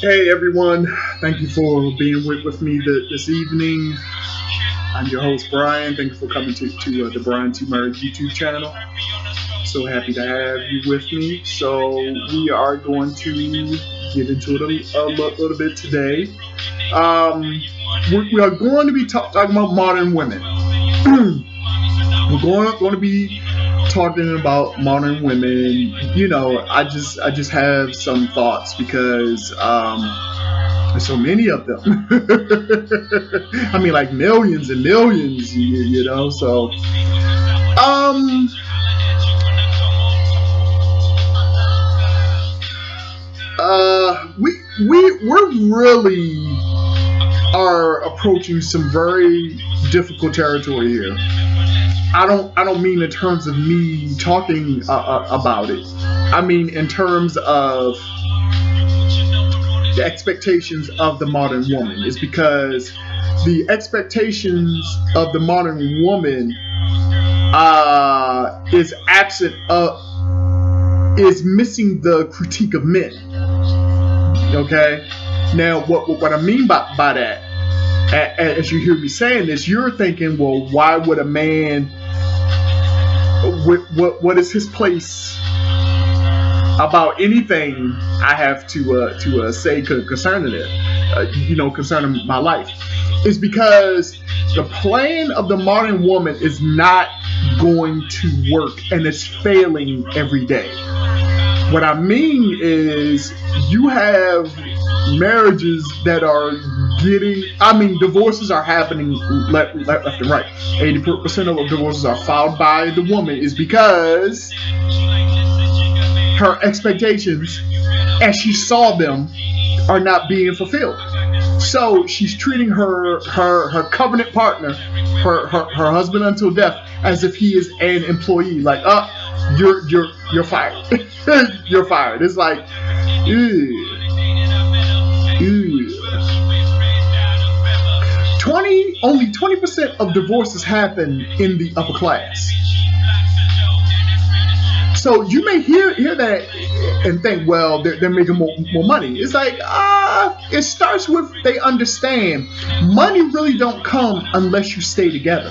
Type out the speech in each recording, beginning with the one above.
Hey everyone, thank you for being with me this evening. I'm your host Brian. Thank you for coming to the Brian T. Murray YouTube channel. So happy to have you with me. So we are going to get into it a little bit today. Um, we are going to be talking about modern women. We're going to be talking about modern women. I just have some thoughts because there's so many of them. I mean, like millions and millions. So um, we're really are approaching some very difficult territory here. I don't mean in terms of me talking about it. I mean in terms of the expectations of the modern woman. Is because the expectations of the modern woman is absent of is missing the critique of men. Okay. Now, what I mean by that, as you hear me saying this, you're thinking, well, why would a man? What is his place about anything I have to say concerning it? Concerning my life, is because the plan of the modern woman is not going to work, and it's failing every day. What I mean is, you have marriages that are divorces are happening left and right. 80% of divorces are filed by the woman is because her expectations, as she saw them, are not being fulfilled. So she's treating her covenant partner, her husband until death, as if he is an employee. Like, you're fired. You're fired. It's like, ew. 20% of divorces happen in the upper class. So you may hear that and think, well, they're making more money. It's like, it starts with, they understand money really don't come unless you stay together.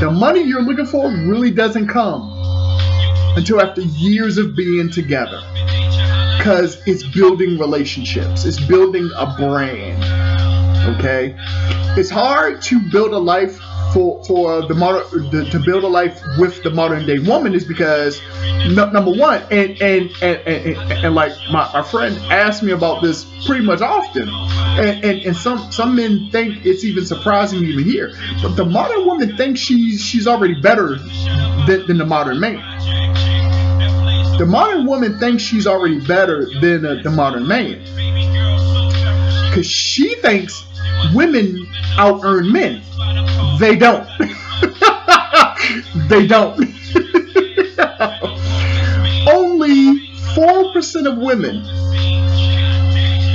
The money you're looking for really doesn't come until after years of being together, because it's building relationships, it's building a brand. Okay, it's hard to build a life for the modern to build a life with the modern day woman, is because number one, and like my friend asked me about this pretty much often, and some men think it's even surprising to even hear, but the modern woman thinks she's already better than the modern man. The modern woman thinks she's already better than the modern man, because she thinks women out earn men. They don't. They don't. Only 4% of women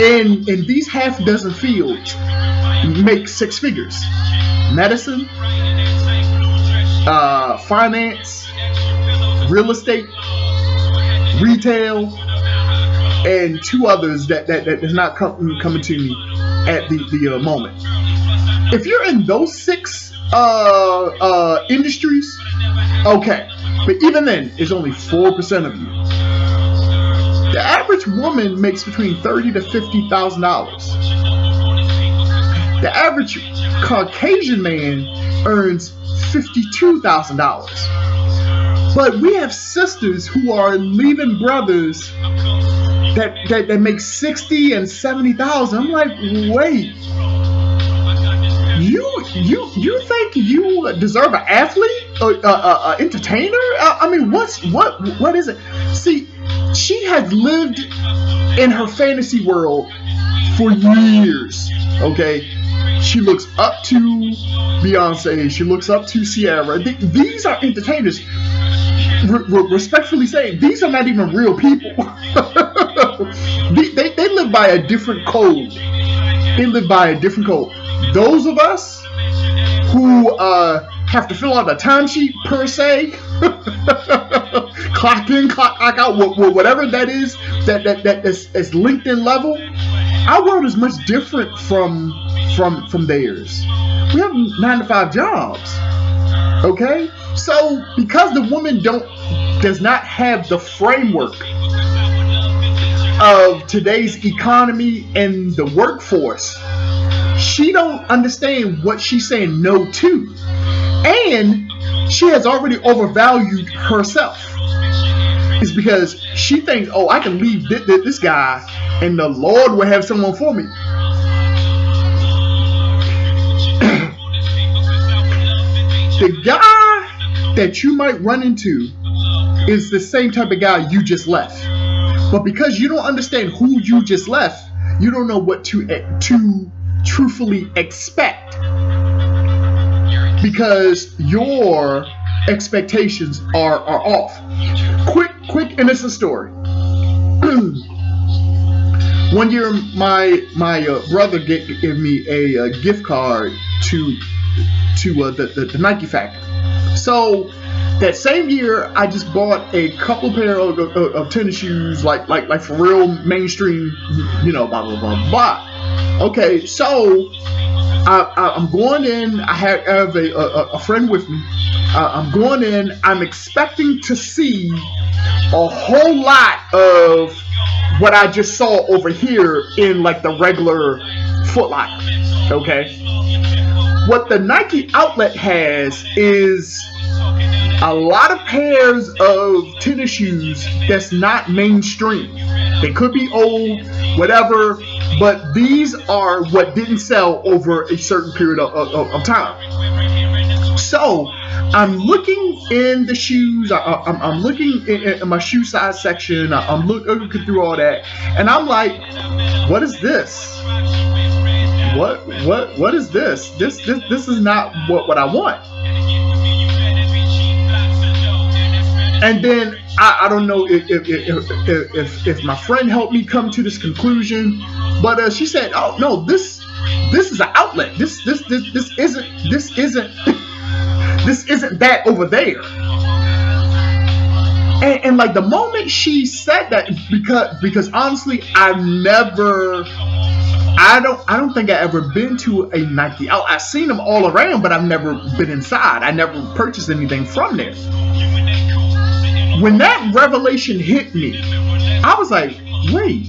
in these half dozen fields make six figures. Medicine, finance, real estate, retail, and two others that is not coming to me at the moment. If you're in those six industries, okay, but even then, it's only 4% of you. The average woman makes between $30,000 to $50,000. The average Caucasian man earns $52,000. But we have sisters who are leaving brothers that make 60 and 70,000. I'm like, wait, you think you deserve an athlete, an entertainer? I mean, what is it? See, she has lived in her fantasy world for years. Okay, she looks up to Beyonce. She looks up to Sierra. These are entertainers. Respectfully saying, these are not even real people. They live by a different code. They live by a different code. Those of us who have to fill out a timesheet per se, clock in, clock out, whatever that is, that's LinkedIn level. Our world is much different from theirs. We have 9-to-5 jobs. Okay, so because the woman does not have the framework of today's economy and the workforce, she don't understand what she's saying no to, and she has already overvalued herself. It's because she thinks, oh, I can leave this guy and the Lord will have someone for me. The guy that you might run into is the same type of guy you just left. But because you don't understand who you just left, you don't know what to truthfully expect. Because your expectations are off. Quick innocent story. One year, my brother gave me a gift card to the Nike factory. So that same year, I just bought a couple pair of tennis shoes, like for real mainstream, blah blah blah blah. Okay, so I'm going in. I have a friend with me. I'm going in. I'm expecting to see a whole lot of what I just saw over here in like the regular Foot Locker. Okay. What the Nike outlet has is a lot of pairs of tennis shoes that's not mainstream. They could be old, whatever, but these are what didn't sell over a certain period of time. So I'm looking in the shoes. I'm looking in my shoe size section. I'm looking through all that, and I'm like, what is this? What is this? This is not what I want. And then I don't know if my friend helped me come to this conclusion, but she said, "Oh no, this is an outlet. This isn't that over there." And like the moment she said that, because honestly, I don't think I ever been to a Nike outlet. I've seen them all around, but I've never been inside. I never purchased anything from there. When that revelation hit me, I was like, wait.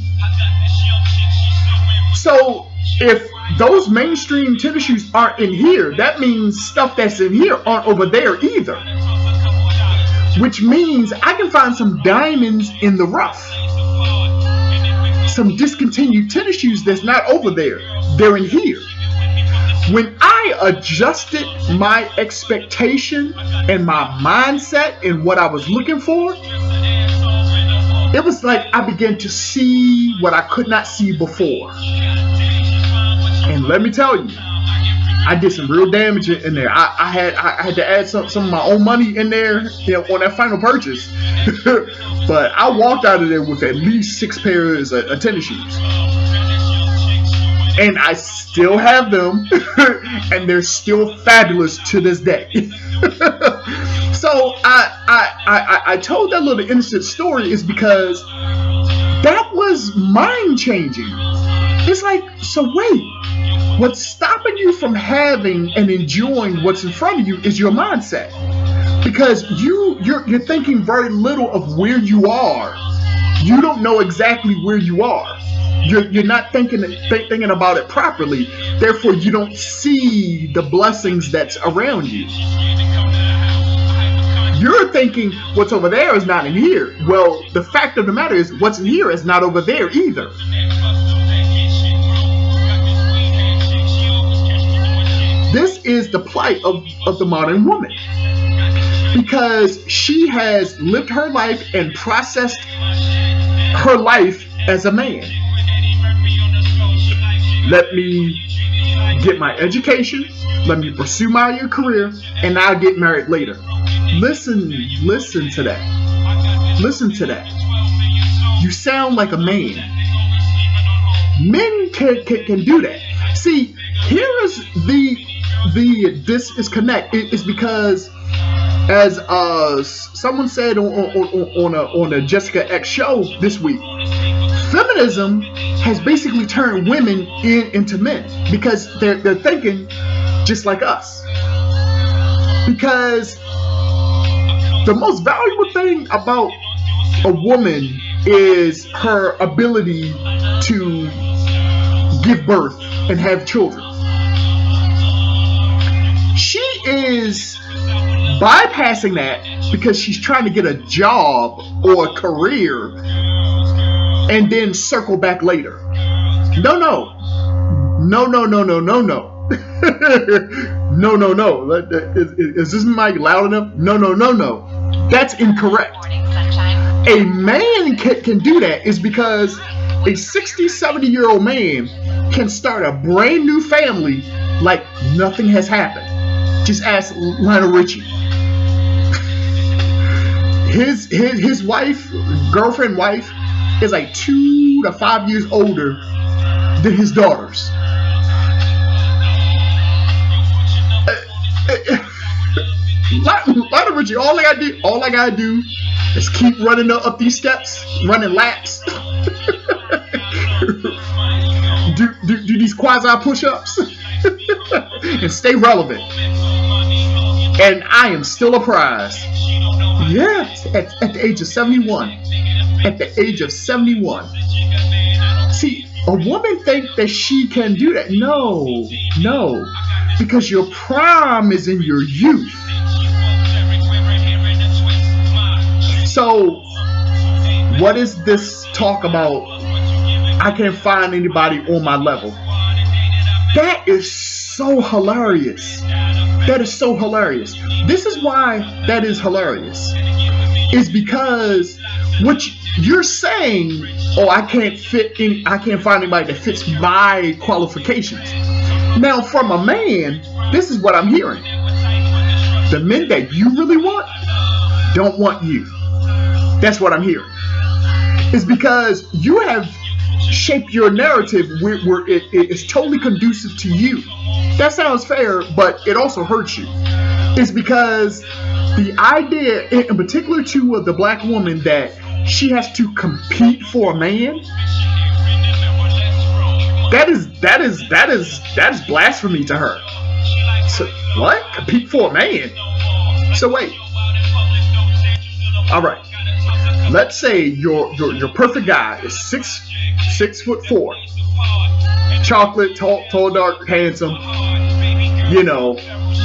So if those mainstream tennis shoes aren't in here, that means stuff that's in here aren't over there either. Which means I can find some diamonds in the rough. Some discontinued tennis shoes that's not over there. They're in here. When I adjusted my expectation and my mindset and what I was looking for, it was like I began to see what I could not see before. And let me tell you, I did some real damage in there. I had to add some of my own money in there, on that final purchase. But I walked out of there with at least 6 pairs of tennis shoes. And I still have them, and they're still fabulous to this day. So I told that little innocent story is because that was mind changing. It's like, so wait, what's stopping you from having and enjoying what's in front of you is your mindset, because you're thinking very little of where you are. You don't know exactly where you are. You're not thinking about it properly. Therefore, you don't see the blessings that's around you. You're thinking what's over there is not in here. Well, the fact of the matter is what's in here is not over there either. This is the plight of the modern woman, because she has lived her life and processed her life as a man. Let me get my education, let me pursue my career, and I'll get married later. Listen to that. Listen to that. You sound like a man. Men can do that. See, here is the disconnect. It's because As someone said on a Jessica X show this week, feminism has basically turned women into men because they're thinking just like us. Because the most valuable thing about a woman is her ability to give birth and have children. She is bypassing that because she's trying to get a job or a career and then circle back later. No. No. Is this mic loud enough? No. That's incorrect. A man can do that is because a 60, 70-year-old man can start a brand new family like nothing has happened. Just ask Lionel Richie. His girlfriend wife, is like 2 to 5 years older than his daughters. Lionel Richie, all I gotta do is keep running up these steps, running laps. do these quasi push-ups and stay relevant. And I am still a prize. Yes, at the age of 71. At the age of 71. See, a woman thinks that she can do that. No. Because your prime is in your youth. So, what is this talk about? I can't find anybody on my level. That is so hilarious. That is so hilarious. This is why that is hilarious. Is because what you're saying, I can't find anybody that fits my qualifications. Now, from a man, this is what I'm hearing. The men that you really want don't want you. That's what I'm hearing. It's because you have shaped your narrative where it is totally conducive to you. That sounds fair, but it also hurts you. It's because the idea, in particular to the black woman, that she has to compete for a man, that is blasphemy to her. So, what? Compete for a man? So wait. All right. Let's say your perfect guy is 6'4", chocolate, tall, dark, handsome,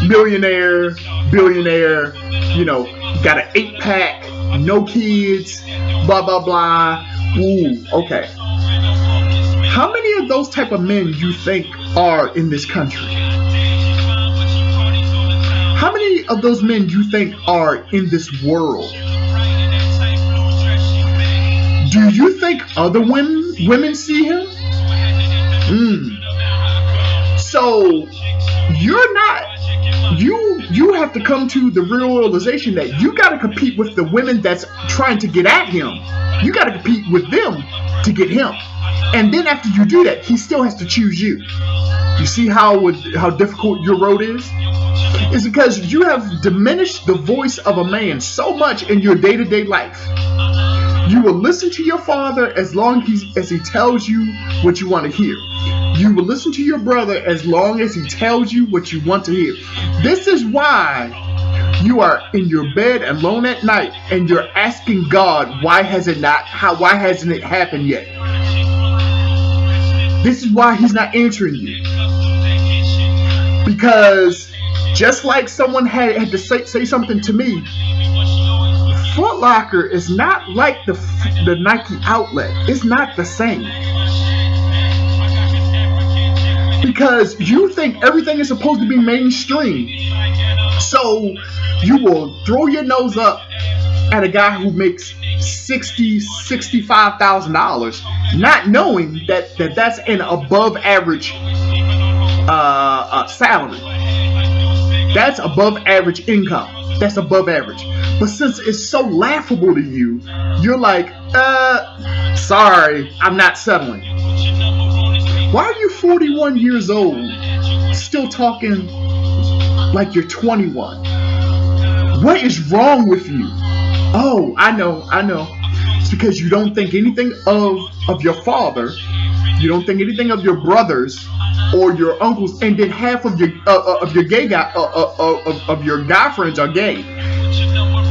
millionaire, billionaire, got an 8-pack, no kids, blah blah blah. Ooh, okay. How many of those type of men you think are in this country? How many of those men you think are in this world? Do you think other women see him? So you're not. You have to come to the real realization that you got to compete with the women that's trying to get at him. You got to compete with them to get him. And then after you do that, he still has to choose you. You see how difficult your road is? It's because you have diminished the voice of a man so much in your day-to-day life. You will listen to your father as long as he tells you what you want to hear. You will listen to your brother as long as he tells you what you want to hear. This is why you are in your bed alone at night and you're asking God, why hasn't it happened yet? This is why he's not answering you. Because just like someone had to say something to me, Foot Locker is not like the Nike outlet. It's not the same. Because you think everything is supposed to be mainstream. So you will throw your nose up at a guy who makes $65,000, not knowing that's an above average salary. That's above average income. That's above average. But since it's so laughable to you, you're like, sorry, I'm not settling. Why are you 41 years old still talking like you're 21? What is wrong with you? Oh, I know. It's because you don't think anything of your father. You don't think anything of your brothers or your uncles, and then half of your gay guy of your guy friends are gay.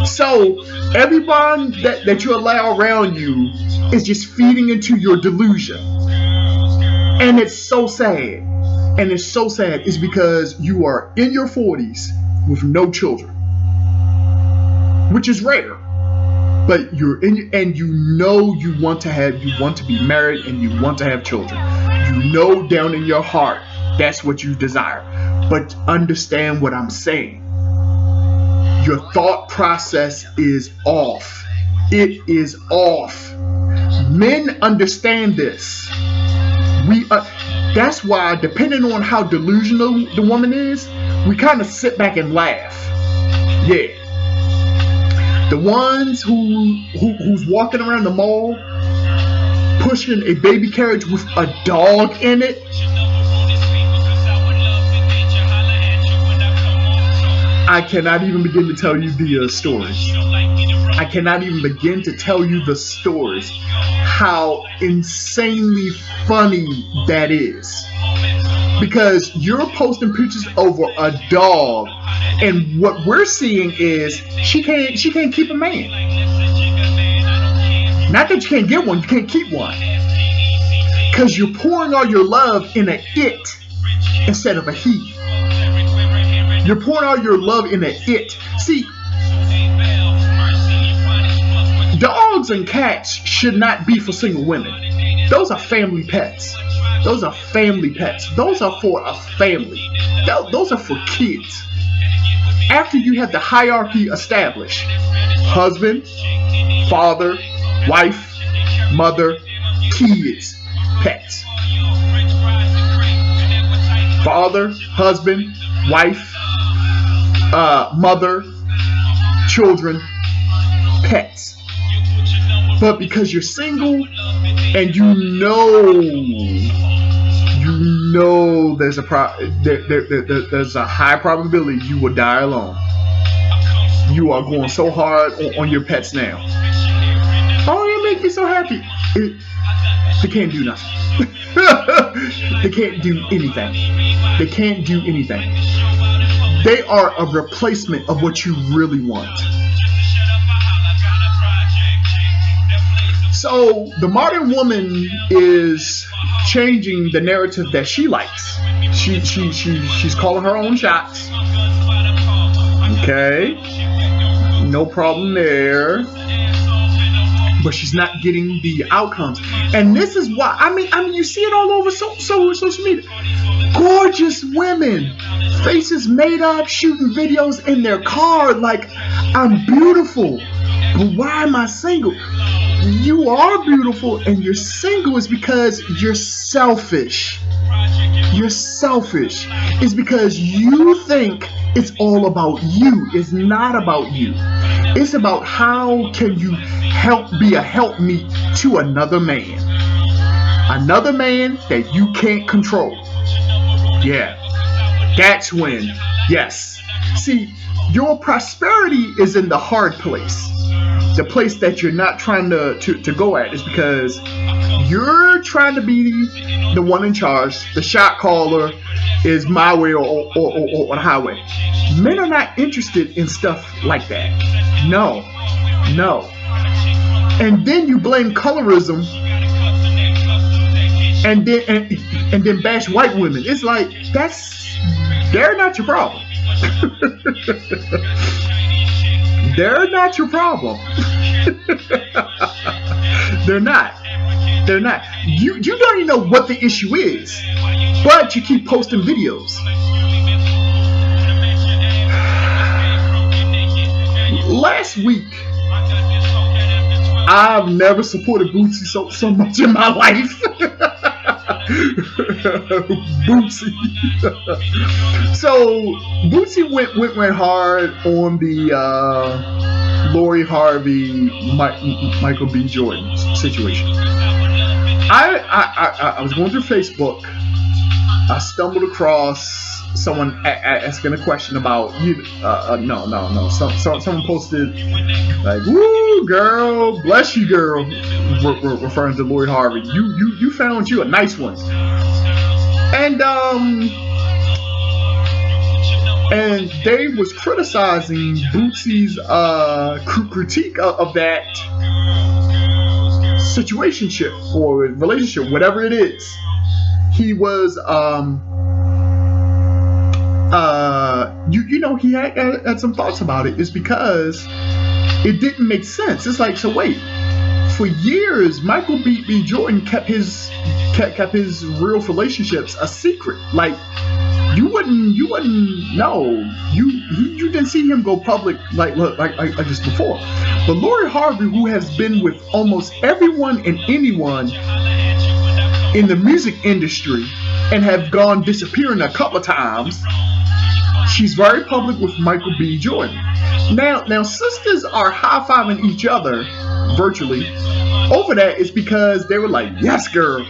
So everyone that you allow around you is just feeding into your delusion, and it's so sad. And it's so sad. It's because you are in your 40s with no children, which is rare. But you're in, and you know you want to be married, and you want to have children. You know down in your heart that's what you desire. But understand what I'm saying. Your thought process is off. It is off. Men understand this. That's why, depending on how delusional the woman is, we kind of sit back and laugh. Yeah. The ones who's walking around the mall pushing a baby carriage with a dog in it. I cannot even begin to tell you the stories. I cannot even begin to tell you the stories. How insanely funny that is. Because you're posting pictures over a dog, and what we're seeing is she can't keep a man. Not that you can't get one, you can't keep one. Because you're pouring all your love in a it instead of a he. You're pouring all your love in a it. See, dogs and cats should not be for single women. Those are family pets. Those are family pets. Those are for a family. Those are for kids. After you have the hierarchy established, husband, father, wife, mother, kids, pets. Father, husband, wife, mother, children, pets. But because you're single and you know there's there's a high probability you will die alone. You are going so hard on your pets now. Oh, you make me so happy. They can't do nothing. They can't do anything. They can't do anything. They are a replacement of what you really want. So the modern woman is changing the narrative that she likes. She's calling her own shots. Okay, no problem there. But she's not getting the outcomes, and this is why. I mean, you see it all over social media. Gorgeous women, faces made up, shooting videos in their car like, I'm beautiful, but why am I single? You are beautiful, and you're single is because you're selfish. You're selfish. It's because you think it's all about you. It's not about you. It's about how can you be a helpmeet to another man. Another man that you can't control. Yeah. That's when, yes. See, your prosperity is in the hard place. The place that you're not trying to go at is because you're trying to be the one in charge. The shot caller is my way or the highway. Men are not interested in stuff like that. No. And then you blame colorism and then bash white women. It's like they're not your problem. They're not your problem. They're not. You don't even know what the issue is, but you keep posting videos. Last week, I've never supported Bootsy so much in my life. Bootsy. So Bootsy went hard on the Lori Harvey, Michael B. Jordan situation. I was going through Facebook. I stumbled across someone asking a question about you. No. Someone posted like, "Woo, girl, bless you, girl," referring to Lori Harvey. You found you a nice one, and Dave was criticizing Bootsy's critique of that situationship or relationship, whatever it is. He was he had some thoughts about it. It's because it didn't make sense. It's like, so wait, for years Michael B. Jordan kept his real relationships a secret. Like, you wouldn't know. You didn't see him go public like this before. But Lori Harvey, who has been with almost everyone and anyone in the music industry and have gone disappearing a couple of times, she's very public with Michael B. Jordan. Now sisters are high-fiving each other virtually over that. Is because they were like, yes, girl.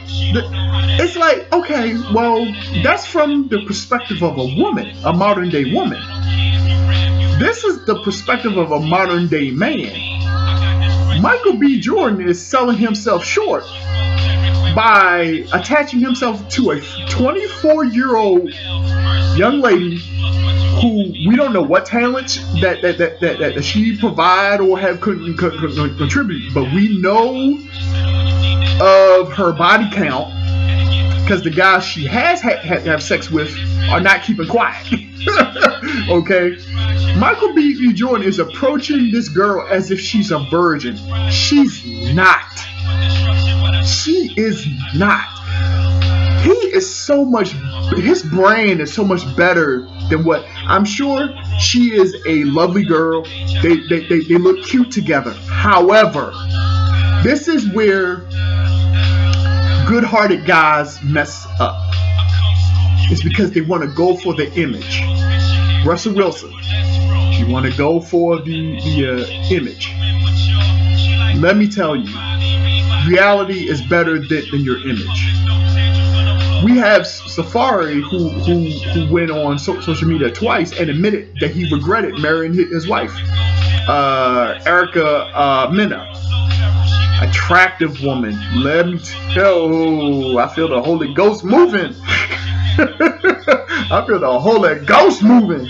It's like, okay, well, that's from the perspective of a woman, a modern day woman. This is the perspective of a modern day man. Michael B. Jordan is selling himself short by attaching himself to a 24-year-old young lady who we don't know what talents that she provide or have contribute, but we know of her body count because the guys she has have sex with are not keeping quiet. Okay, Michael B. Jordan is approaching this girl as if she's a virgin. She's not. She is not. He is so much. His brand is so much better than what I'm sure. She is a lovely girl. They look cute together. However, this is where good-hearted guys mess up. It's because they want to go for the image. Russell Wilson, you want to go for the image. Let me tell you, reality is better than your image. We have Safari who went on social media twice and admitted that he regretted marrying his wife, Erica Mena. Attractive woman. Let me tell. I feel the Holy Ghost moving. I feel the Holy Ghost moving.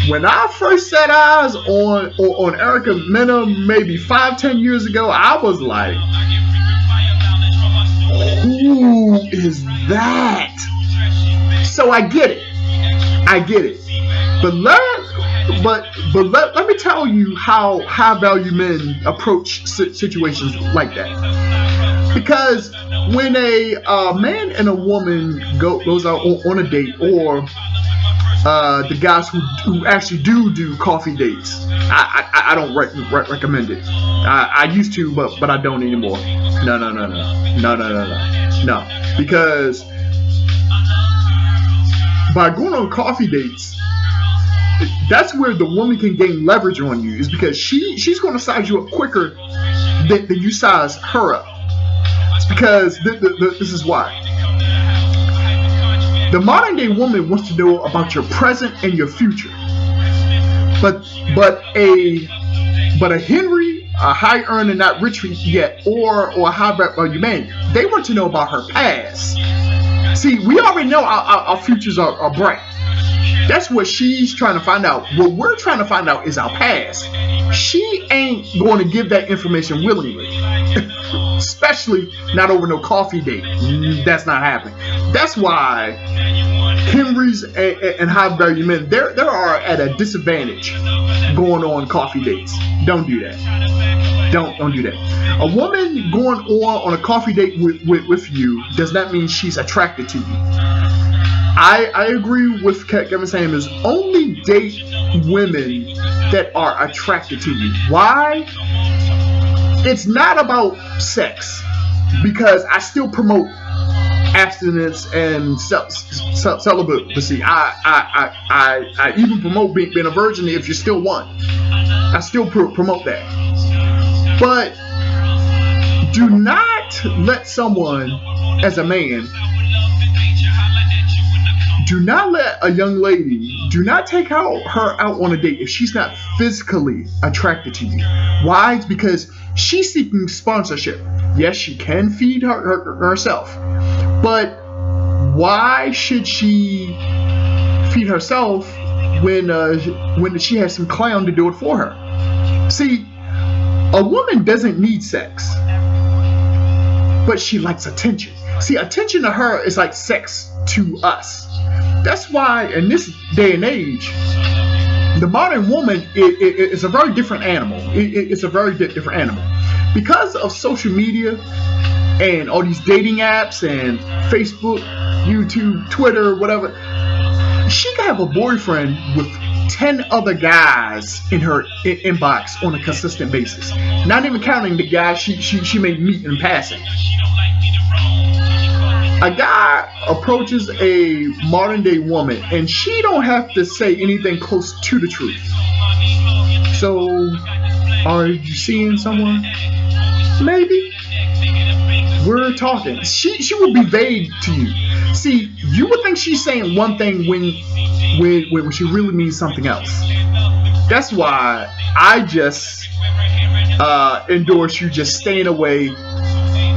When I first set eyes on Erica Mena, maybe 5-10 years ago, I was like, who is that? So I get it. But let me tell you how high value men approach situations like that. Because when a man and a woman goes out on a date, or the guys who actually do coffee dates, I don't recommend it. I used to, but I don't anymore. No. Because by going on coffee dates, that's where the woman can gain leverage on you, is because she's going to size you up quicker than you size her up. It's because this is why. The modern day woman wants to know about your present and your future. But a Henry, a high earner, not rich yet, or a high value man, they want to know about her past. See, we already know our futures are bright. That's what she's trying to find out. What we're trying to find out is our past. She ain't going to give that information willingly. Especially not over no coffee date. That's not happening. That's why Henrys and high value men, they are at a disadvantage going on coffee dates. Don't do that. Don't do that. A woman going on a coffee date with you does not mean she's attracted to you. I agree with Kevin saying is only date women that are attracted to you. Why? It's not about sex, because I still promote abstinence and celibacy. I even promote being a virgin if you're still one. I still promote that. But do not let someone, as a man, do not let a young lady, do not take her out on a date if she's not physically attracted to you. Why? It's because she's seeking sponsorship. Yes, she can feed herself, but why should she feed herself when she has some clown to do it for her? See, a woman doesn't need sex, but she likes attention. See, attention to her is like sex to us. That's why in this day and age, the modern woman is a very different animal. It's a very different animal. Because of social media and all these dating apps and Facebook, YouTube, Twitter, whatever, she can have a boyfriend with 10 other guys in her inbox on a consistent basis. Not even counting the guys she may meet in passing. A guy approaches a modern day woman and she don't have to say anything close to the truth. So, are you seeing someone? Maybe. We're talking. She will be vague to you. See, you would think she's saying one thing when she really means something else. That's why I just endorse you just staying away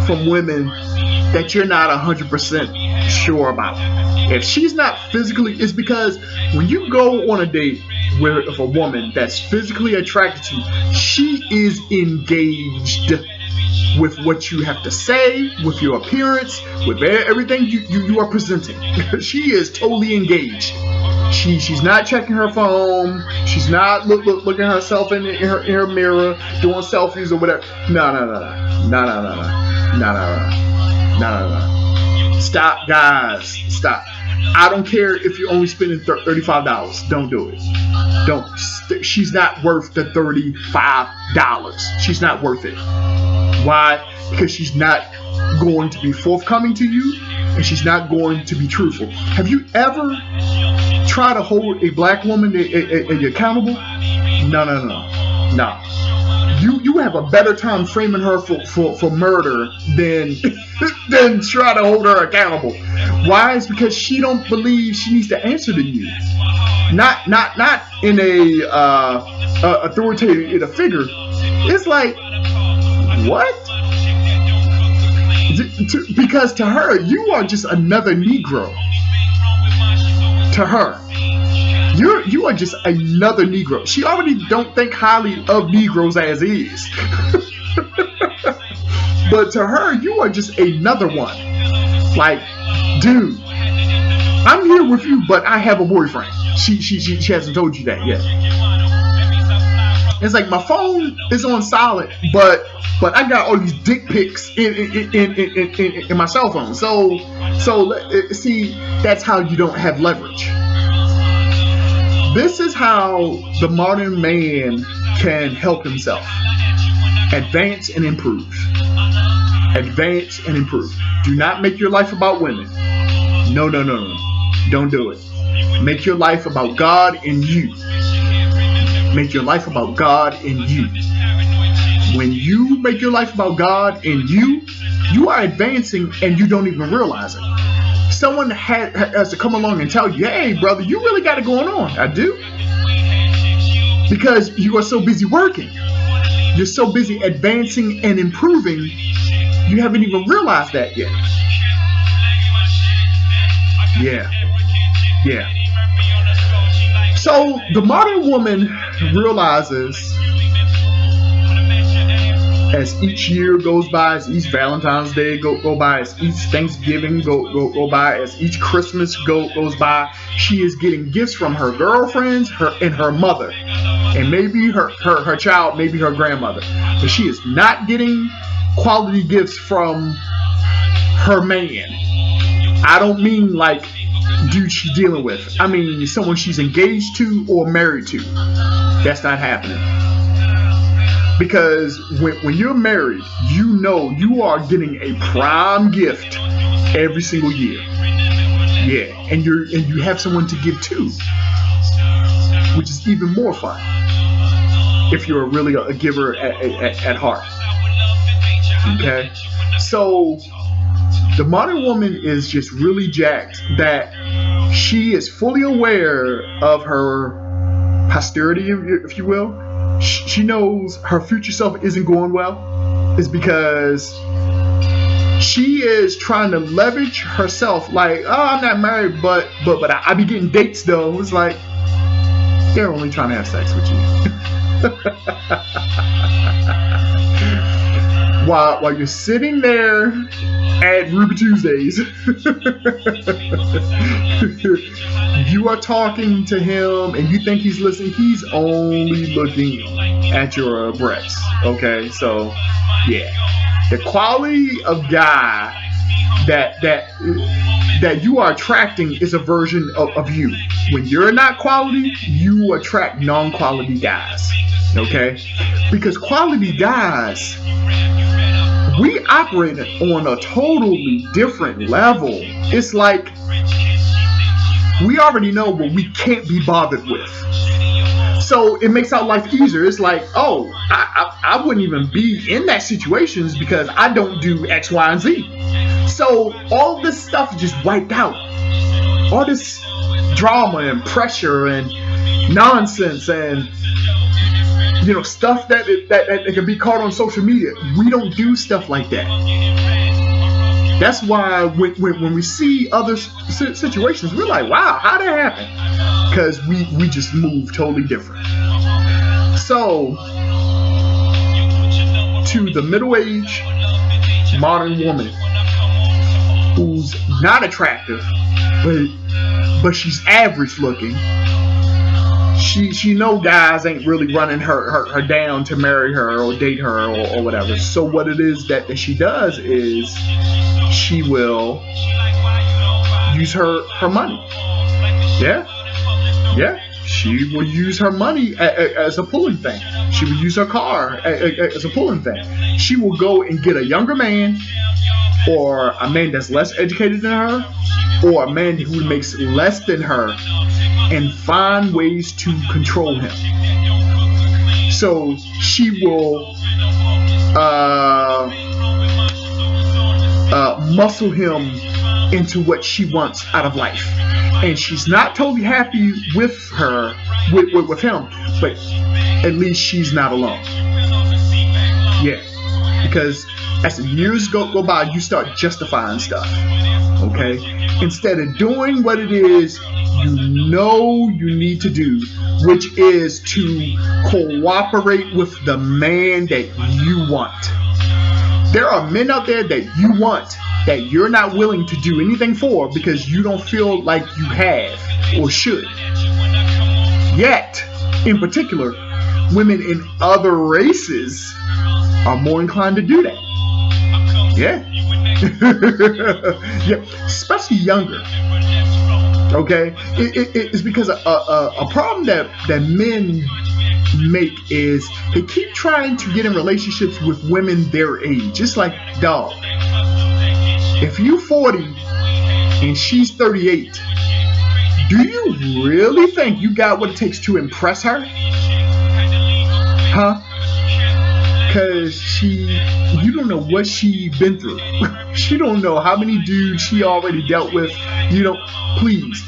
from women that you're not 100% sure about. If she's not physically, it's because when you go on a date with a woman that's physically attracted to you, she is engaged with what you have to say, with your appearance, with everything you are presenting. She is totally engaged. She's not checking her phone. She's not looking at herself in her mirror, doing selfies or whatever. No. Stop, guys. Stop. I don't care if you're only spending $35. Don't do it. Don't. She's not worth the $35. She's not worth it. Why? Because she's not going to be forthcoming to you, and she's not going to be truthful. Have you ever tried to hold a black woman accountable? No. You have a better time framing her for murder than try to hold her accountable. Why? It's because she don't believe she needs to answer to you. Not in a authoritative figure. It's like, what? Because to her, you are just another Negro. To her, you are just another Negro. She already don't think highly of Negroes as is. But to her, you are just another one. Like, dude, I'm here with you, but I have a boyfriend. She hasn't told you that yet. It's like my phone is on silent, but I got all these dick pics in my cell phone. So see, that's how you don't have leverage. This is how the modern man can help himself. Advance and improve. Advance and improve. Do not make your life about women. No. Don't do it. Make your life about God and you. Make your life about God and you. When you make your life about God and you are advancing and you don't even realize it. Someone has to come along and tell you, hey, brother, you really got it going on. I do. Because you are so busy working. You're so busy advancing and improving, you haven't even realized that yet. Yeah. So the modern woman realizes as each year goes by, as each Valentine's Day go by, as each Thanksgiving go by, as each Christmas goes by, she is getting gifts from her girlfriends, and her mother, and maybe her child, maybe her grandmother. But she is not getting quality gifts from her man. I don't mean like dude she's dealing with. I mean someone she's engaged to or married to. That's not happening. Because when you're married, you know you are getting a prime gift every single year. Yeah, and you have someone to give to, which is even more fun if you're really a giver at heart. Okay, so The modern woman is just really jacked that she is fully aware of her posterity, if you will. She knows her future self isn't going well. It's because she is trying to leverage herself. Like, oh, I'm not married, but I be getting dates though. It's like they're only trying to have sex with you. While you're sitting there at Ruby Tuesdays, you are talking to him and you think he's listening. He's only looking at your breasts. Okay, so yeah, the quality of guy that you are attracting is a version of you. When you're not quality, you attract non-quality guys. Okay, because quality guys, we operate on a totally different level. It's like we already know what we can't be bothered with. So it makes our life easier. It's like, oh, I wouldn't even be in that situations because I don't do X, Y, and Z. So all this stuff is just wiped out. All this drama and pressure and nonsense and stuff that can be caught on social media. We don't do stuff like that. That's why when we see other situations, we're like, wow, how'd that happen? Because we just move totally different. So, to the middle-aged modern woman who's not attractive, but she's average looking, she know guys ain't really running her down to marry her or date her or whatever. So what it is that she does is she will use her money. Yeah. She will use her money as a pulling thing. She will use her car as a pulling thing. She will go and get a younger man, or a man that's less educated than her, or a man who makes less than her, and find ways to control him. So she will muscle him into what she wants out of life. And she's not totally happy with him, but at least she's not alone. Yeah, because as the years go by, you start justifying stuff. Okay, instead of doing what it is you need to do, which is to cooperate with the man that you want. There are men out there that you want that you're not willing to do anything for because you don't feel like you have or should. Yet, in particular, women in other races are more inclined to do that. Yeah. Yeah, especially younger. Okay, it's because a problem that men make is they keep trying to get in relationships with women their age. It's like, dog, if you 40 and she's 38, do you really think you got what it takes to impress her? Huh? Because you don't know what she been through. She don't know how many dudes she already dealt with. Please.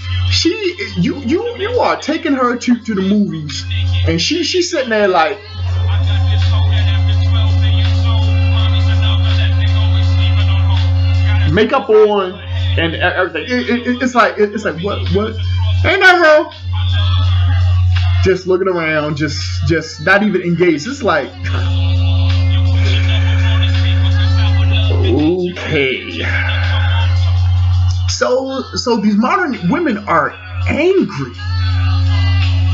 You are taking her to the movies, and she's sitting there like, makeup on and everything. It's like what? Ain't that her? Just looking around, just not even engaged. It's like, okay. So these modern women are angry.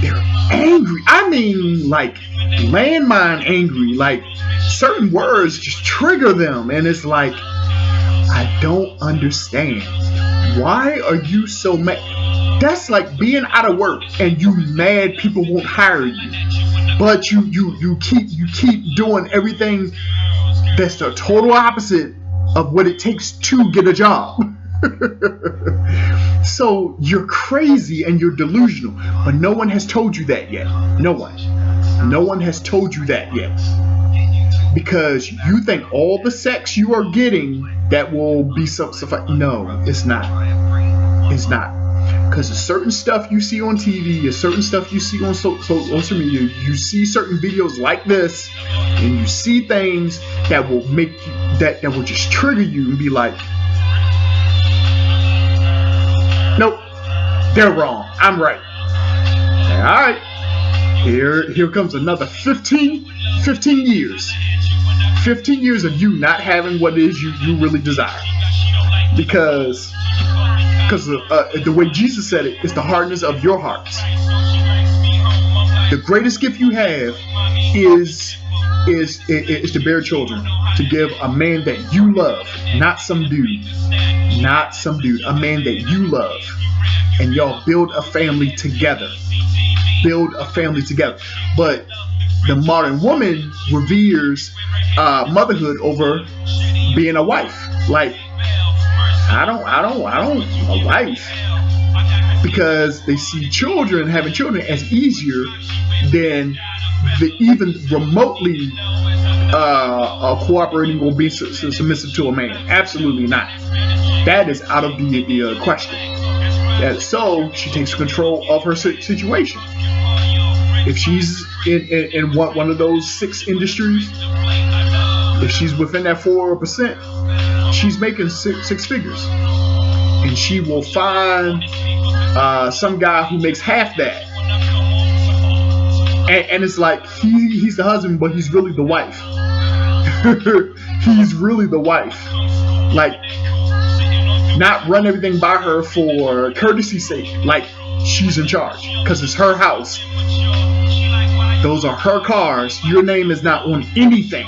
They're angry. I mean, like landmine angry. Like certain words just trigger them, and it's like, I don't understand. Why are you so mad? That's like being out of work and you mad people won't hire you, but you keep doing everything that's the total opposite of what it takes to get a job. So you're crazy and you're delusional, but no one has told you that yet. No one has told you that yet. because you think all the sex you are getting that will be no, it's not. It's not. Because there's certain stuff you see on TV, there's certain stuff you see on social media, you see certain videos like this, and you see things that will make you, that will just trigger you and be like, nope, they're wrong, I'm right. Alright, here comes another 15 years. 15 years of you not having what it is you really desire. Because the way Jesus said it is the hardness of your hearts. The greatest gift you have is to bear children, to give a man that you love, not some dude, a man that you love, and y'all build a family together. But the modern woman reveres motherhood over being a wife. Like, I don't a wife, because they see having children as easier than the even remotely cooperating or being submissive to a man. Absolutely not. That is out of the question. So she takes control of her situation. If she's in one of those 6 industries, if she's within that 4%, she's making six figures, and she will find some guy who makes half that, and it's like he's the husband, but he's really the wife. He's really the wife. Like, not run everything by her for courtesy's sake. Like, she's in charge because it's her house. Those are her cars. Your name is not on anything.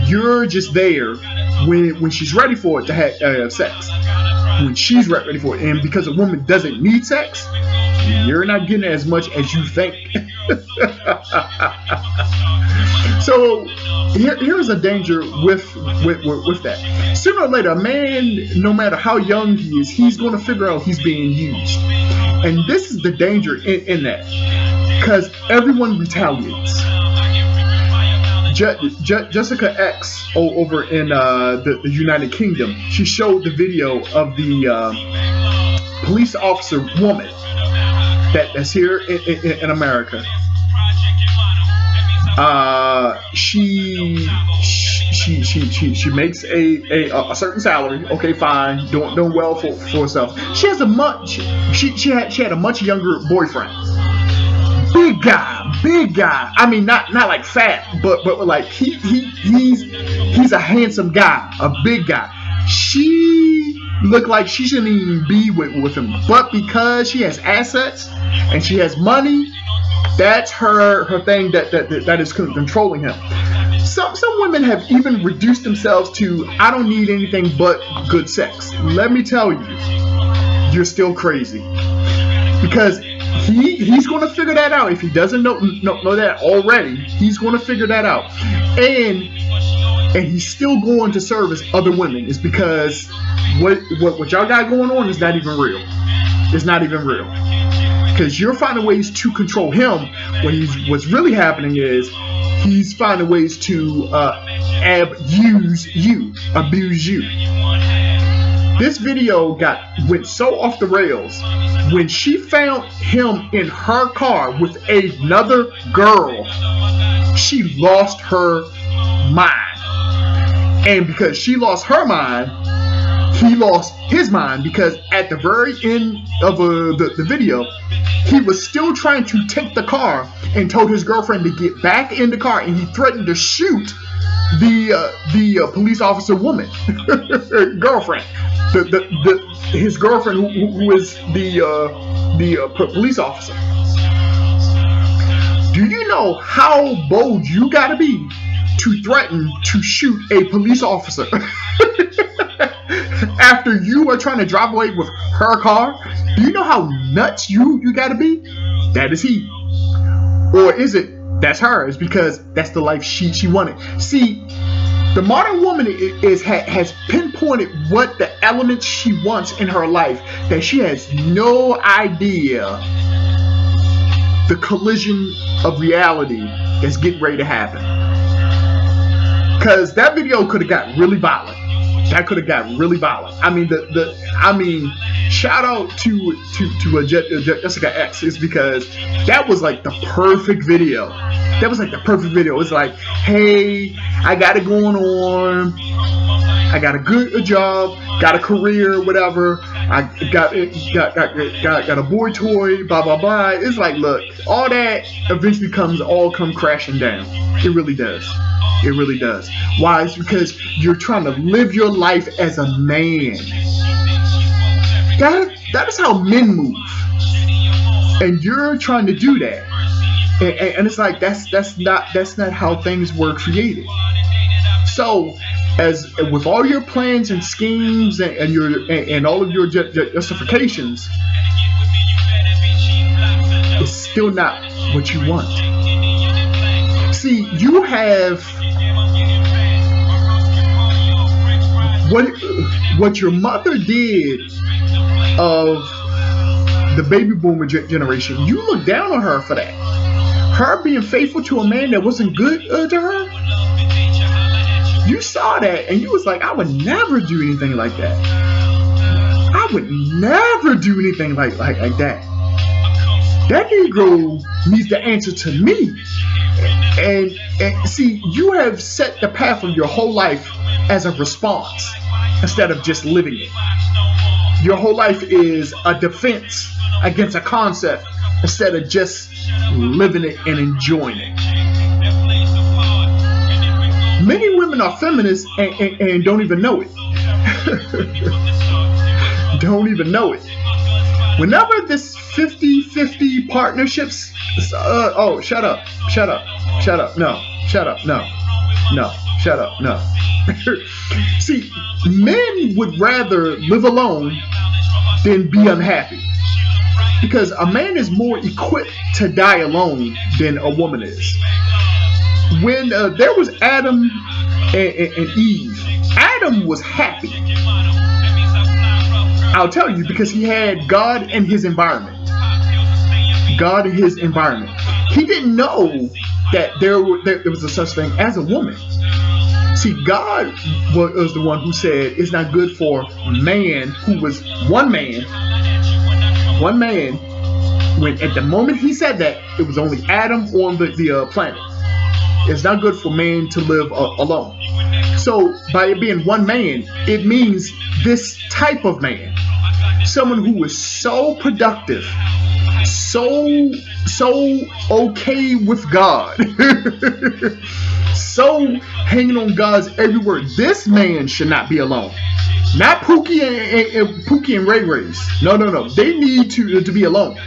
You're just there when she's ready for it to have sex. When she's ready for it. And because a woman doesn't need sex, you're not getting as much as you think. So here's a danger with that. Sooner or later, a man, no matter how young he is, he's going to figure out he's being used. And this is the danger in that. Because everyone retaliates. Jessica X over in the United Kingdom, she showed the video of the police officer woman that's here in America. She makes a certain salary. Okay, fine, doing well for herself. She has she had a much younger boyfriend. Big guy. I mean, not like fat, but like he's a handsome guy, a big guy. She looked like she shouldn't even be with him, but because she has assets and she has money, that's her thing that is controlling him. Some women have even reduced themselves to, I don't need anything but good sex. Let me tell you, you're still crazy, because he's going to figure that out. If he doesn't know that already, he's going to figure that out, and he's still going to service other women. It's because what y'all got going on is not even real. It's not even real, because you're finding ways to control him when what's really happening is he's finding ways to abuse you. This video went so off the rails when she found him in her car with another girl. She lost her mind, and because she lost her mind, he lost his mind, because at the very end of the video, he was still trying to take the car and told his girlfriend to get back in the car, and he threatened to shoot the police officer woman, girlfriend, his girlfriend who is the police officer. Do you know how bold you gotta be to threaten to shoot a police officer after you are trying to drive away with her car? Do you know how nuts you gotta be? That is he. Or is it that's her? It's because that's the life she wanted. See, the modern woman has pinpointed what the elements she wants in her life, that she has no idea the collision of reality that's getting ready to happen. because that video could have got really violent. That could have got really violent. I mean, shout out to Jessica X, is because that was like the perfect video. That was like the perfect video. It's like, hey, I got it going on. I got a job, got a career, whatever. I got a boy toy, blah blah blah. It's like, look, all that eventually come crashing down. It really does. It really does. Why? It's because you're trying to live your life as a man. That is how men move, and you're trying to do that. And it's like that's not how things were created. So, as with all your plans and schemes and all of your justifications, it's still not what you want. See, you have what your mother did of the baby boomer generation. You look down on her for that. Her being faithful to a man that wasn't good to her. You saw that and you was like, I would never do anything like that. I would never do anything like that. That Negro needs to answer to me. And see, you have set the path of your whole life as a response instead of just living it. Your whole life is a defense against a concept instead of just living it and enjoying it. Many women are feminists and don't even know it. Don't even know it. Whenever this 50-50 partnerships, oh, shut up, no, shut up, no. See, men would rather live alone than be unhappy. Because a man is more equipped to die alone than a woman is. When there was Adam and Eve, Adam was happy. I'll tell you, because he had God and his environment. God and his environment. He didn't know that there was a such thing as a woman. See, God was the one who said it's not good for man, who was one man, when at the moment he said that, it was only Adam on the planet. It's not good for man to live alone. So by it being one man, it means this type of man, someone who is so productive, so okay with God, so hanging on God's every word. This man should not be alone. Not Pookie and Ray Rays. No. They need to be alone.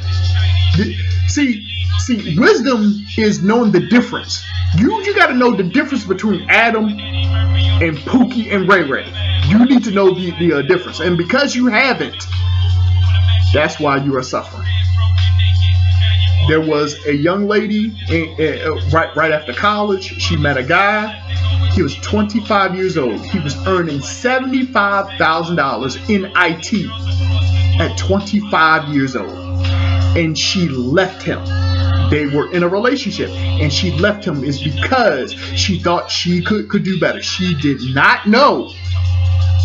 See, wisdom is knowing the difference. You got to know the difference between Adam and Pookie and Ray Ray. You need to know the difference. And because you haven't, that's why you are suffering. There was a young lady right after college. She met a guy. He was 25 years old. He was earning $75,000 in IT at 25 years old. And she left him. They were in a relationship, and she left him is because she thought she could do better. She did not know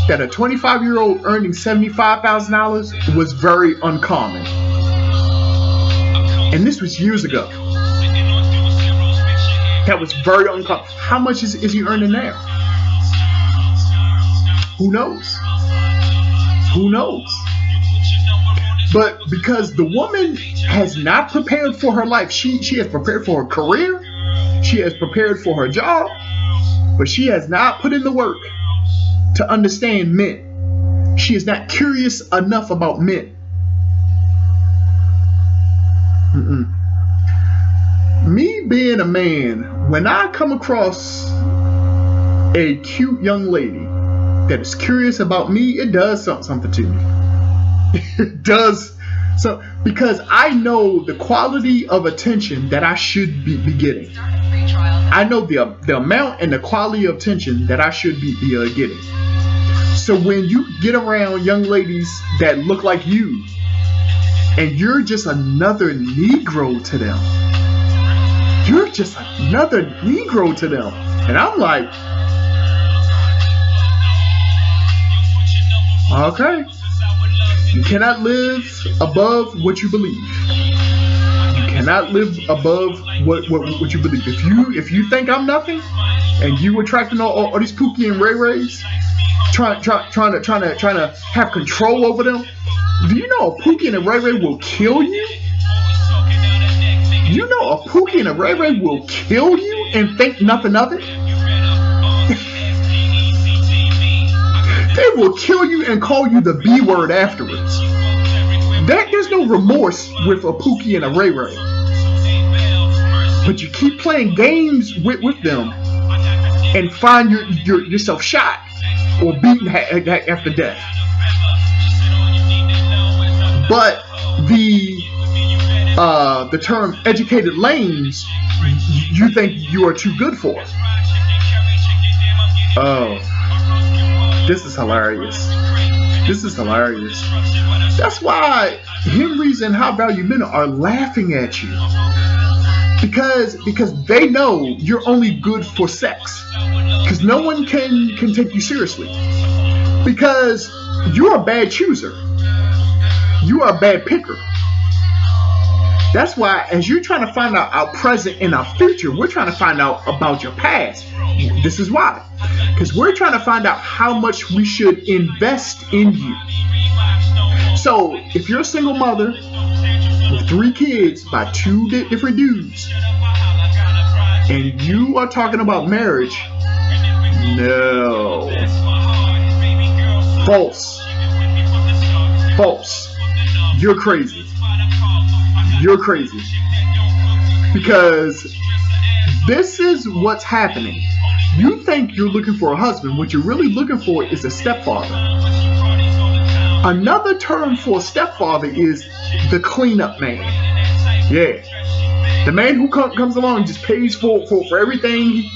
that a 25-year-old earning $75,000 was very uncommon. And this was years ago. That was very uncommon. How much is he earning now? Who knows? Who knows? But because the woman has not prepared for her life, she has prepared for her career, she has prepared for her job, but she has not put in the work to understand men. She is not curious enough about men. Me being a man, when I come across a cute young lady that is curious about me, it does something to me. It does. So, because I know the quality of attention that I should be getting. I know the amount and the quality of attention that I should be getting. So when you get around young ladies that look like you, and you're just another Negro to them. You're just another Negro to them. And I'm like, Okay. You cannot live above what you believe. You cannot live above what you believe. If you think I'm nothing, and you attracting all these Pookie and Ray Rays, trying to have control over them, do you know a Pookie and a Ray Ray will kill you? You know a Pookie and a Ray Ray will kill you and think nothing of it? They will kill you and call you the B word afterwards. There's no remorse with a Pookie and a Ray Ray. But you keep playing games with them and find yourself shot or beaten after death. But the term educated lames, you think you are too good for. Oh, this is hilarious. This is hilarious. That's why Henrys and high value men are laughing at you. Because they know you're only good for sex. Because no one can take you seriously. Because you're a bad chooser. You are a bad picker. That's why as you're trying to find out our present and our future, we're trying to find out about your past. This is why. Because we're trying to find out how much we should invest in you. So if you're a single mother with 3 kids by 2 different dudes, and you are talking about marriage, no. False. False. You're crazy. You're crazy. Because this is what's happening. You think you're looking for a husband. What you're really looking for is a stepfather. Another term for a stepfather is the cleanup man. Yeah. The man who comes along and just pays for everything.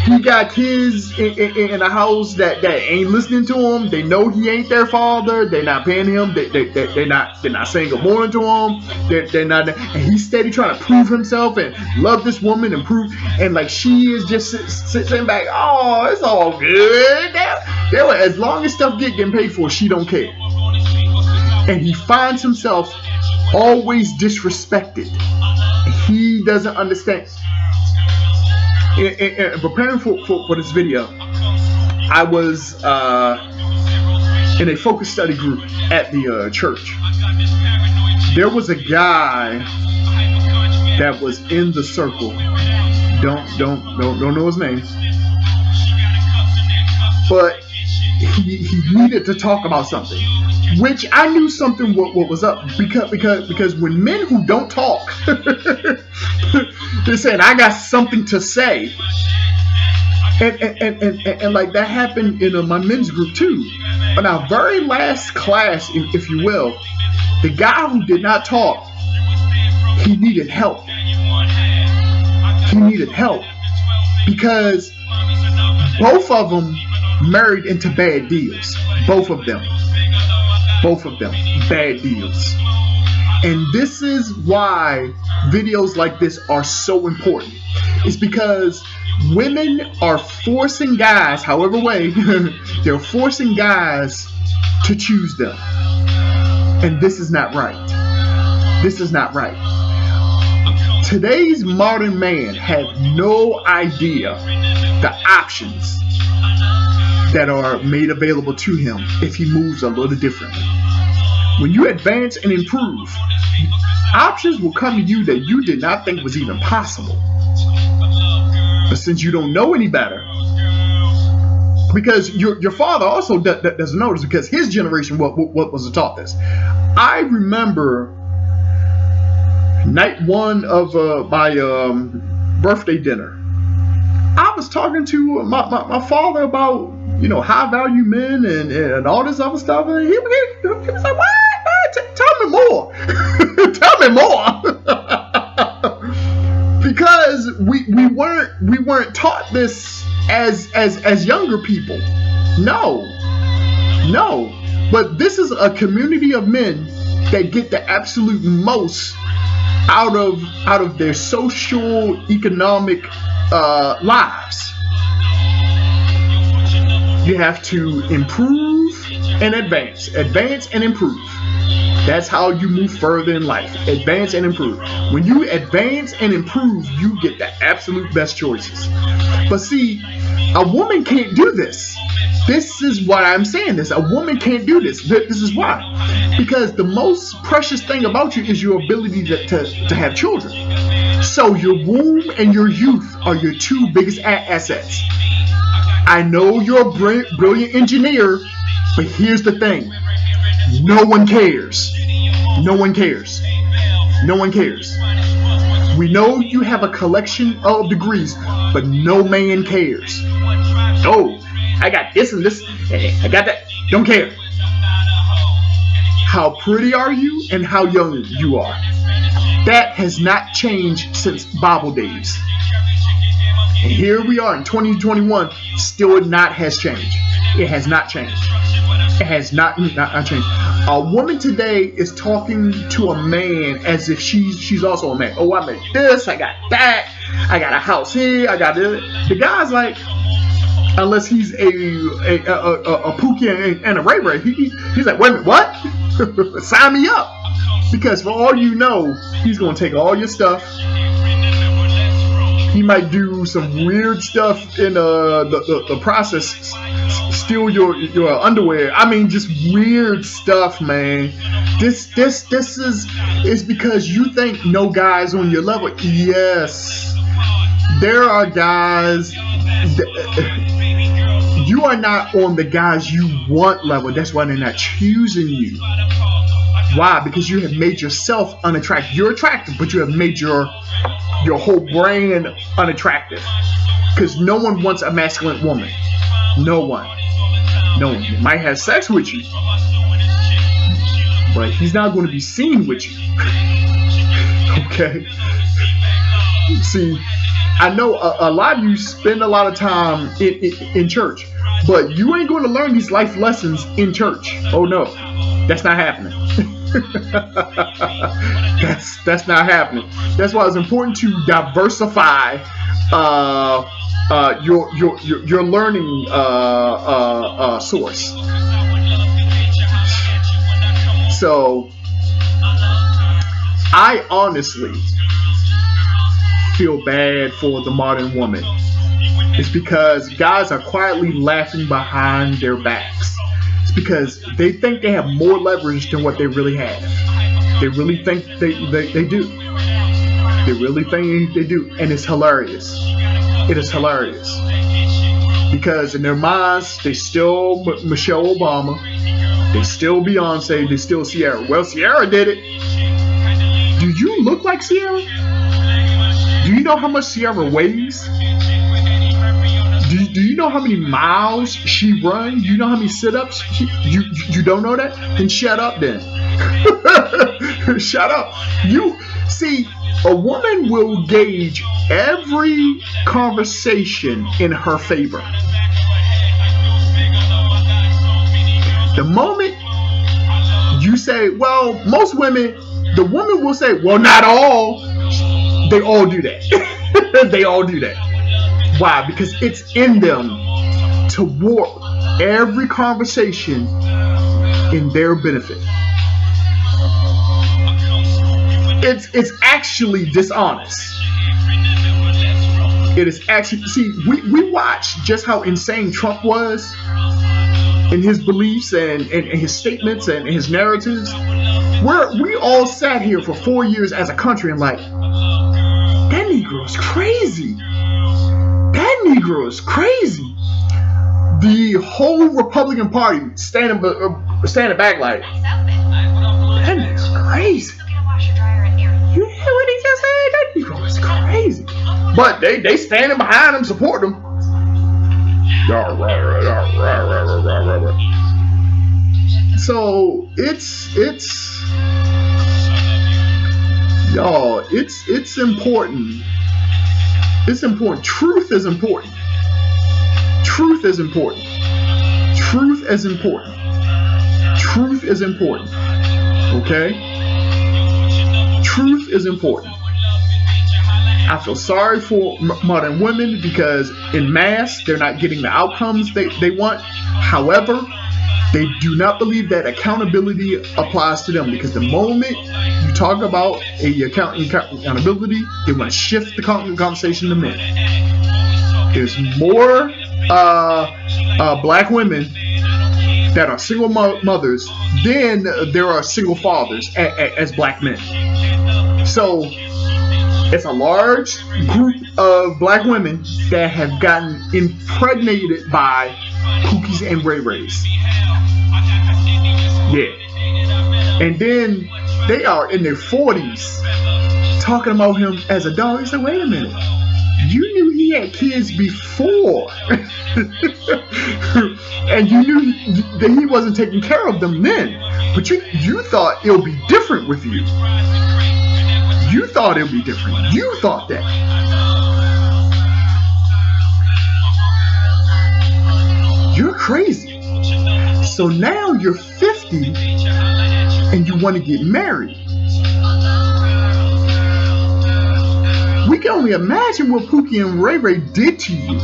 He got kids in a house that ain't listening to him. They know he ain't their father. They're not paying him. They're not saying good morning to him. They're not. And he's steady trying to prove himself and love this woman and prove. And like she is just sitting back. Oh, it's all good. As long as stuff getting paid for, she don't care. And he finds himself always disrespected. He doesn't understand. In preparing for this video, I was in a focus study group at the church. There was a guy that was in the circle. Don't know his name, but he needed to talk about something, which I knew something what was up because when men who don't talk, they're saying I got something to say, and like that happened in my men's group too. In our very last class, if you will, the guy who did not talk, he needed help. He needed help because both of them married into bad deals. Both of them bad deals. And this is why videos like this are so important. It's because women are forcing guys, however way, they're forcing guys to choose them. And this is not right. This is not right. Today's modern man has no idea the options that are made available to him if he moves a little differently. When you advance and improve, options will come to you that you did not think was even possible. But since you don't know any better, because your father also doesn't know this, because his generation what was taught this. I remember night 1 of my birthday dinner. I was talking to my father about, high value men and all this other stuff, and he was like, "What? Tell me more." Tell me more. Because we weren't taught this as younger people. No. But this is a community of men that get the absolute most out of their social economic lives. You have to improve and advance. Advance and improve. That's how you move further in life. Advance and improve. When you advance and improve, you get the absolute best choices. But see, a woman can't do this. This is what I'm saying. A woman can't do this. This is why. Because the most precious thing about you is your ability to have children. So your womb and your youth are your two biggest assets. I know you're a brilliant engineer, but here's the thing. No one cares. No one cares. No one cares. We know you have a collection of degrees, but no man cares. Oh, I got this and this. I got that. Don't care. How pretty are you and how young you are. That has not changed since Bible days. And here we are in 2021, still not has changed. It has not changed. It has not changed. A woman today is talking to a man as if she's also a man. Oh, I made this, I got that, I got a house here, I got this. The guy's like, unless he's a Pookie and a Ray Ray, he's like, wait a minute, what? Sign me up. Because for all you know, he's going to take all your stuff. He might do some weird stuff in the process, steal your underwear. I mean, just weird stuff, man. This is because you think no guy's on your level. Yes, there are guys. You are not on the guys you want level. That's why they're not choosing you. Why? Because you have made yourself unattractive. You're attractive, but you have made your whole brand unattractive. Because no one wants a masculine woman. No one. No one. He might have sex with you, but he's not going to be seen with you. Okay? See, I know a lot of you spend a lot of time in church, but you ain't going to learn these life lessons in church. Oh no, that's not happening. that's not happening. That's why it's important to diversify your learning source. So I honestly feel bad for the modern woman. It's because guys are quietly laughing behind their backs. It's because they think they have more leverage than what they really have. They really think they do. They really think they do. And it's hilarious. It is hilarious. Because in their minds, they still Michelle Obama. They still Beyonce. They still Sierra. Well, Sierra did it. Do you look like Sierra? Do you know how much Sierra weighs? Do you know how many miles she runs? Do you know how many sit-ups? You don't know that? Then shut up then. Shut up. You see, a woman will gauge every conversation in her favor. The moment you say, well, most women, the woman will say, well, not all. They all do that. They all do that. Why? Because it's in them to warp every conversation in their benefit. It's actually dishonest. It is actually, see, we watched just how insane Trump was in his beliefs and his statements and his narratives. We all sat here for 4 years as a country and like, that Negro's crazy. That Negro is crazy. The whole Republican Party standing back like, that Negro's crazy. You hear what he just said? That Negro is crazy. But they standing behind him, support him. So y'all, it's important. It's important. Truth is important. Truth is important. Truth is important. Truth is important. Okay? Truth is important. I feel sorry for modern women because in mass, they're not getting the outcomes they want. However, They do not believe that accountability applies to them, because the moment you talk about accountability, they want to shift the conversation to men. There's more black women that are single mothers than there are single fathers as black men. So it's a large group of black women that have gotten impregnated by Pookies and Ray Rays. Yeah. And then they are in their 40s talking about him as a dog. It's like, wait a minute. You knew he had kids before. And you knew that he wasn't taking care of them then. But you thought it would be different with you. You thought it would be different. You thought that. You're crazy. So now you're 50 and you want to get married. We can only imagine what Pookie and Ray Ray did to you.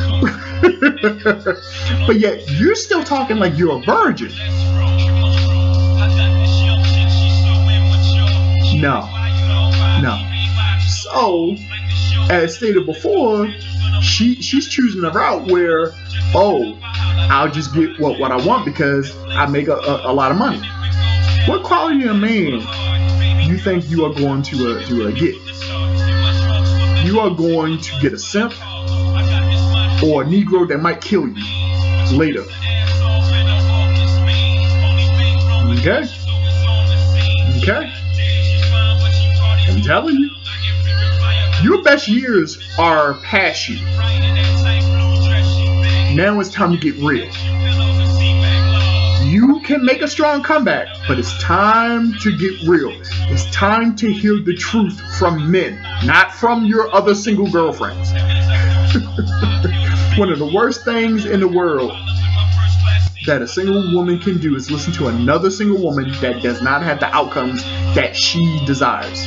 But yet you're still talking like you're a virgin. No. So, as stated before, she's choosing a route where, I'll just get what I want because I make a lot of money. What quality of man you think you are going to get? You are going to get a simp or a Negro that might kill you later. Okay? I'm telling you. Your best years are past you. Now it's time to get real. You can make a strong comeback, but it's time to get real. It's time to hear the truth from men, not from your other single girlfriends. One of the worst things in the world that a single woman can do is listen to another single woman that does not have the outcomes that she desires.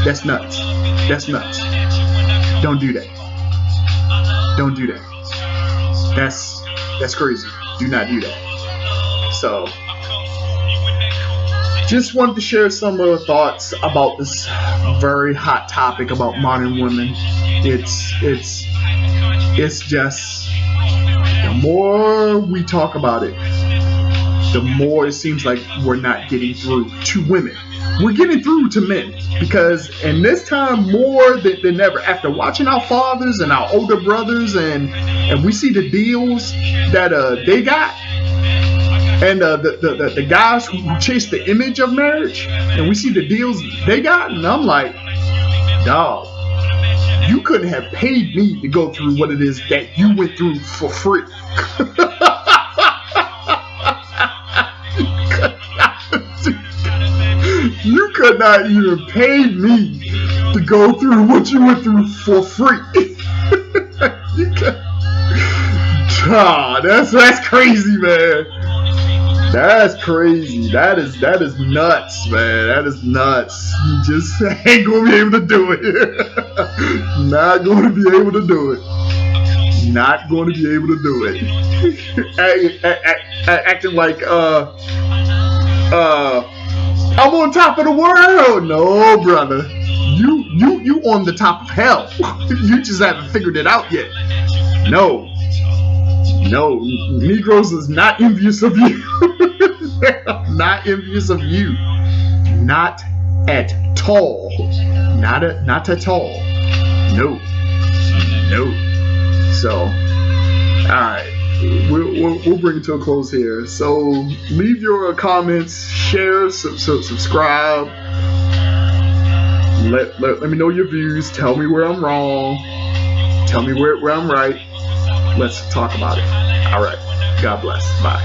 That's nuts. Don't do that. That's crazy. Do not do that. So, just wanted to share some thoughts about this very hot topic about modern women. It's just, the more we talk about it, the more it seems like we're not getting through to women. We're getting through to men, because in this time more than ever, after watching our fathers and our older brothers, and we see the deals that they got, and the guys who chase the image of marriage, and we see the deals they got, and I'm like, dog, you couldn't have paid me to go through what it is that you went through for free. You could not even pay me to go through what you went through for free. That's crazy, man. That's crazy. That is nuts, man. That is nuts. You just ain't gonna be able to do it. Not going to be able to do it. Not going to be able to do it. Acting like I'm on top of the world. No, brother. You on the top of hell. You just haven't figured it out yet. No. Negroes is not envious of you. Not envious of you. Not at all. Not at all. No. So, alright. We'll bring it to a close here. So leave your comments, share, subscribe. Let me know your views. Tell me where I'm wrong. Tell me where I'm right. Let's talk about it. All right. God bless. Bye.